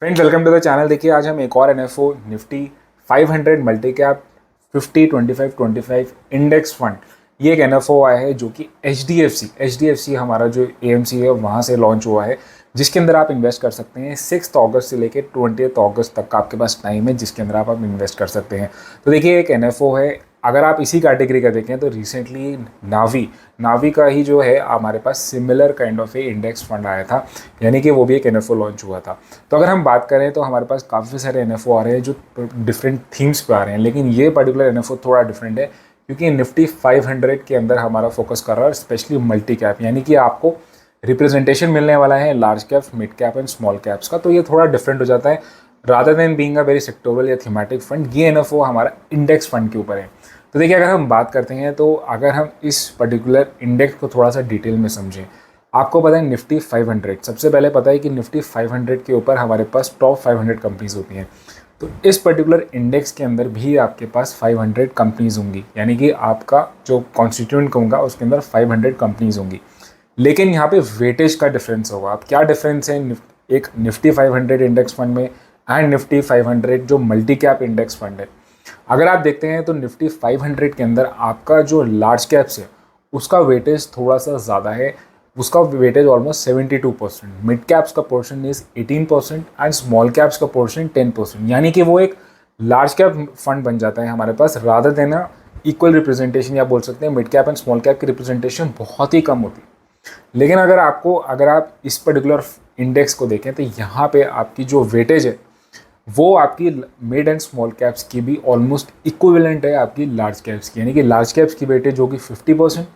Friends, welcome to the channel. देखिए, आज हम एक और NFO Nifty 500 multi cap 50-25-25 index fund, ये एक एनएफओ आया है जो कि एच डी एफ सी हमारा जो एएमसी है वहाँ से लॉन्च हुआ है, जिसके अंदर आप इन्वेस्ट कर सकते हैं। 6 अगस्त से लेकर 20 अगस्त तक का आपके पास टाइम है, जिसके अंदर आप इन्वेस्ट कर सकते हैं। तो देखिए, एक एनएफओ है। अगर आप इसी कैटेगरी का देखें तो रिसेंटली नावी का ही जो है हमारे पास similar kind of a index fund आया था, यानी कि वो भी एक एनएफओ लॉन्च हुआ था। तो अगर हम बात करें तो हमारे पास काफ़ी सारे एनएफओ आ रहे हैं जो डिफरेंट थीम्स पे आ रहे हैं, लेकिन ये पर्टिकुलर एनएफओ थोड़ा डिफरेंट है क्योंकि निफ्टी 500 के अंदर हमारा फोकस कर रहा है स्पेशली मल्टी कैप, यानी कि आपको रिप्रेजेंटेशन मिलने वाला है large caps, mid cap and small caps का। तो ये थोड़ा डिफरेंट हो जाता है। Rather than being a very sectoral या थीमेटिक फंड, ये एनएफओ हमारा इंडेक्स फंड के ऊपर है। तो देखिए, अगर हम बात करते हैं तो अगर हम इस पर्टिकुलर इंडेक्स को थोड़ा सा डिटेल में समझें, आपको पता है निफ्टी 500, सबसे पहले पता है कि निफ्टी 500 के ऊपर हमारे पास टॉप 500 कंपनीज होती हैं। तो इस पर्टिकुलर इंडेक्स के अंदर भी आपके पास 500 कंपनीज होंगी, यानी कि आपका जो कॉन्स्टिट्यूएंट होगा उसके अंदर 500 कंपनीज होंगी। लेकिन यहाँ पे वेटेज का डिफरेंस होगा। अब क्या डिफरेंस है एक निफ्टी 500 इंडेक्स फंड में एंड निफ्टी 500 जो मल्टी कैप इंडेक्स फंड है? अगर आप देखते हैं तो निफ्टी 500 के अंदर आपका जो लार्ज कैप्स है उसका वेटेज थोड़ा सा ज़्यादा है, उसका वेटेज ऑलमोस्ट 72%। मिड कैप्स का portion is 18% and small caps का पोर्शन 10%, यानी कि वो एक लार्ज कैप फंड बन जाता है हमारे पास। रादर देना इक्वल रिप्रेजेंटेशन, या बोल सकते हैं mid cap and small cap की रिप्रेजेंटेशन बहुत ही कम होती है। लेकिन अगर आप इस पर्टिकुलर इंडेक्स को देखें तो यहाँ पे आपकी जो वेटेज है वो आपकी मिड एंड स्मॉल कैप्स की भी ऑलमोस्ट इक्विवेलेंट है आपकी लार्ज कैप्स की, यानी कि लार्ज कैप्स की वेटेज होगी 50%,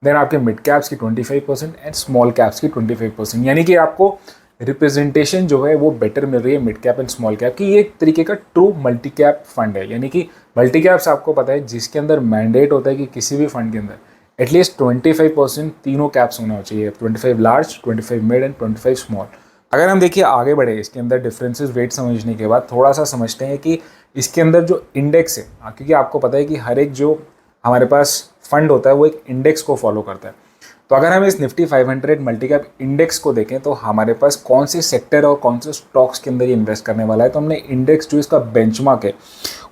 देन आपके मिड कैप्स की 25% एंड स्मॉल कैप्स की 25%, यानी कि आपको रिप्रेजेंटेशन जो है वो बेटर मिल रही है mid cap and small cap की। ये एक तरीके का ट्रू मल्टी कैप फंड है, यानी कि मल्टी कैप्स आपको पता है जिसके अंदर मैंडेट होता है कि किसी भी फंड के अंदर एटलीस्ट 25% तीनों कैप्स होना चाहिए, 25 लार्ज, 25 मिड एंड 25 स्मॉल। अगर हम देखिए आगे बढ़े इसके अंदर डिफरेंसेस वेट समझने के बाद थोड़ा सा समझते हैं कि इसके अंदर जो इंडेक्स है, क्योंकि आपको पता है कि हर एक जो हमारे पास फंड होता है वो एक इंडेक्स को फॉलो करता है। तो अगर हम इस निफ्टी 500 मल्टी कैप इंडेक्स को देखें तो हमारे पास कौन से सेक्टर और कौन से स्टॉक्स के अंदर ये इन्वेस्ट करने वाला है, तो हमने इंडेक्स जो इसका बेंचमार्क है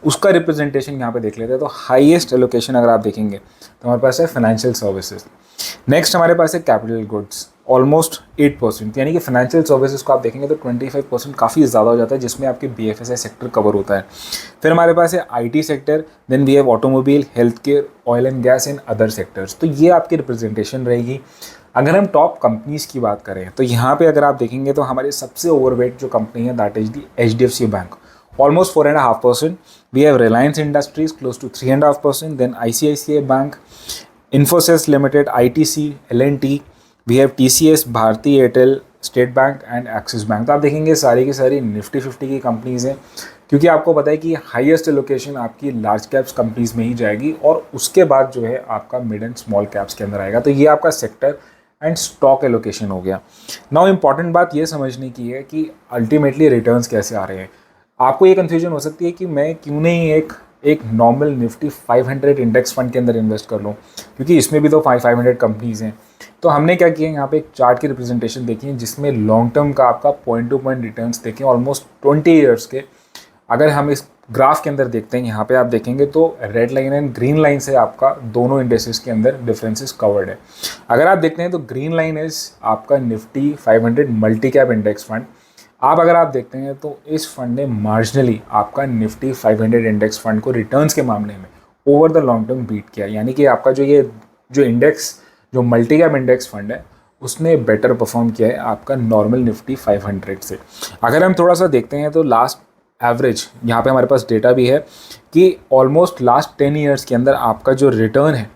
उसका रिप्रेजेंटेशन यहाँ पे देख लेते हैं। तो हाईएस्ट एलोकेशन अगर आप देखेंगे तो हमारे पास है फाइनेंशियल सर्विसेज, नेक्स्ट हमारे पास है कैपिटल गुड्स ऑलमोस्ट 8%, यानी कि फाइनेंशियल सर्विसेज को आप देखेंगे तो 25% काफ़ी ज़्यादा हो जाता है, जिसमें आपके BFSI सेक्टर कवर होता है। फिर हमारे पास है IT sector, then we have automobile, health care, oil and gas and other sectors. तो ये आपकी रिप्रेजेंटेशन रहेगी। अगर हम टॉप कंपनीज की बात करें तो यहाँ पे अगर आप देखेंगे तो हमारे सबसे ओवरवेट जो कंपनी है that is the HDFC bank, almost 4.5%. We have Reliance Industries close to 3.5%. Then ICICI Bank, Infosys Limited, ITC, L&T. We have TCS, Bharti Airtel, State Bank and Axis bank. तो आप देखेंगे सारी की सारी निफ्टी 50 की companies हैं, क्योंकि आपको पता है कि हाईएस्ट एलोकेशन आपकी लार्ज कैप्स कंपनीज में ही जाएगी और उसके बाद जो है आपका मिड एंड स्मॉल कैप्स के अंदर आएगा। तो ये आपका सेक्टर एंड स्टॉक एलोकेशन हो गया। नाउ इंपॉर्टेंट बात ये समझने की है कि अल्टीमेटली रिटर्न्स कैसे आ रहे हैं। आपको ये कन्फ्यूजन हो सकती है कि मैं क्यों नहीं एक नॉर्मल निफ्टी 500 इंडेक्स फंड के अंदर इन्वेस्ट कर लूँ, क्योंकि इसमें भी तो 500 कंपनीज़ हैं। तो हमने क्या किया, यहाँ पे एक चार्ट की रिप्रेजेंटेशन देखी है जिसमें लॉन्ग टर्म का आपका पॉइंट टू पॉइंट रिटर्न्स देखें ऑलमोस्ट 20 ईयर्स के। अगर हम इस ग्राफ के अंदर देखते हैं, यहाँ पे आप देखेंगे तो red line and green line से आपका दोनों इंडेक्सेस के अंदर डिफरेंसेस कवर्ड है। अगर आप देखते हैं तो ग्रीन लाइन इज आपका Nifty 500 multi cap index fund. अगर आप देखते हैं तो इस फंड ने मार्जिनली आपका निफ्टी 500 इंडेक्स फंड को रिटर्न्स के मामले में over the long term beat किया, यानी कि आपका जो इंडेक्स जो मल्टी कैप इंडेक्स फंड है उसने बेटर परफॉर्म किया है आपका नॉर्मल निफ्टी 500 से। अगर हम थोड़ा सा देखते हैं तो लास्ट एवरेज यहाँ पे हमारे पास डेटा भी है कि ऑलमोस्ट लास्ट 10 ईयर्स के अंदर आपका जो रिटर्न है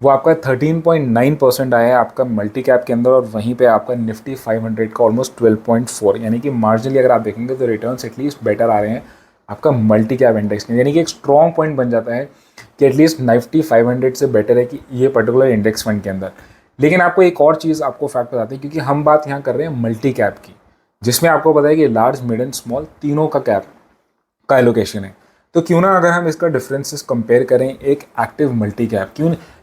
वो आपका 13.9% आया है आपका मल्टी कैप के अंदर, और वहीं पे आपका निफ्टी 500 का ऑलमोस्ट 12.4, यानी कि मार्जिनली अगर आप देखेंगे तो रिटर्न्स एटलीस्ट बेटर आ रहे हैं आपका मल्टी कैप इंडेक्स में, यानी कि एक स्ट्रॉन्ग पॉइंट बन जाता है कि एटलीस्ट निफ्टी 500 से बेटर है कि ये पर्टिकुलर इंडेक्स फंड के अंदर। लेकिन आपको एक और चीज़ आपको फैक्ट बताते हैं, क्योंकि हम बात यहाँ कर रहे हैं मल्टी कैप की, जिसमें आपको पता है कि लार्ज, मिड एंड स्मॉल तीनों का कैप का एलोकेशन है। तो क्यों ना अगर हम इसका डिफरेंसेस कंपेयर करें एक एक्टिव मल्टी कैप,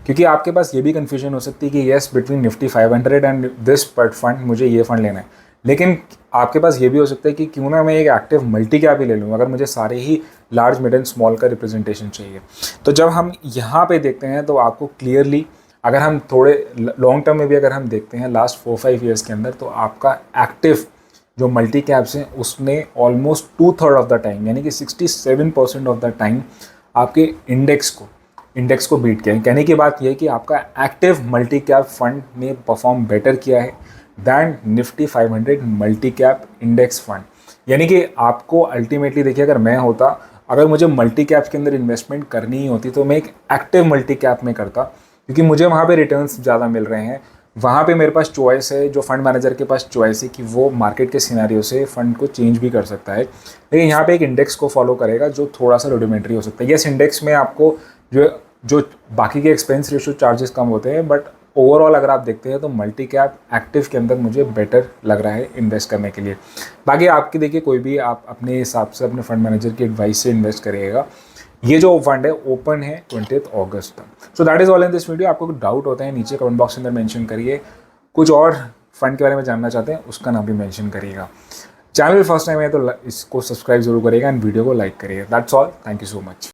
क्योंकि आपके पास ये भी कन्फ्यूजन हो सकती है कि yes between Nifty 500 and this fund मुझे ये फंड लेना है, लेकिन आपके पास ये भी हो सकता है कि क्यों ना मैं एक एक्टिव मल्टी कैप ही ले लूँ, अगर मुझे सारे ही लार्ज मिड एंड स्मॉल का रिप्रेजेंटेशन चाहिए। तो जब हम यहाँ पे देखते हैं तो आपको क्लियरली, अगर हम थोड़े लॉन्ग टर्म में भी अगर हम देखते हैं लास्ट 4-5 ईयर्स के अंदर, तो आपका एक्टिव जो मल्टी कैप्स हैं उसने ऑलमोस्ट 2/3 ऑफ द टाइम, यानी कि 67% ऑफ द टाइम आपके इंडेक्स को बीट किया है। कहने की बात यह है कि आपका एक्टिव मल्टी कैप फंड ने परफॉर्म बेटर किया है than Nifty 500 multi cap index fund. यानी कि आपको अल्टीमेटली देखिए, अगर मुझे मल्टी कैप्स के अंदर इन्वेस्टमेंट करनी ही होती तो मैं एक एक्टिव मल्टी कैप में करता, क्योंकि मुझे वहाँ पे रिटर्न्स ज़्यादा मिल रहे हैं। वहाँ पे मेरे पास चॉइस है, जो फंड मैनेजर के पास चॉइस है कि वो मार्केट के सिनेरियो से फंड को चेंज भी कर सकता है। लेकिन यहाँ पे एक इंडेक्स को फॉलो करेगा जो थोड़ा सा रुडिमेंट्री हो सकता है। यस, इंडेक्स में आपको जो जो बाकी के एक्सपेंस रेशियो चार्जेस कम होते हैं, बट ओवरऑल अगर आप देखते हैं तो मल्टी कैप एक्टिव के अंदर मुझे बेटर लग रहा है इन्वेस्ट करने के लिए। बाकी आपकी देखिए, कोई भी आप अपने हिसाब से अपने फंड मैनेजर की एडवाइस से इन्वेस्ट करिएगा। ये जो फंड है ओपन है 20 अगस्त तक। So that is all in this video. आपको कुछ डाउट होता है नीचे कमेंट बॉक्स के अंदर मेंशन करिए। कुछ और फंड के बारे में जानना चाहते हैं उसका नाम भी मेंशन करिएगा। चैनल फर्स्ट टाइम है तो इसको सब्सक्राइब जरूर करिएगा एंड वीडियो को लाइक करिएगा। That's all, thank you so much.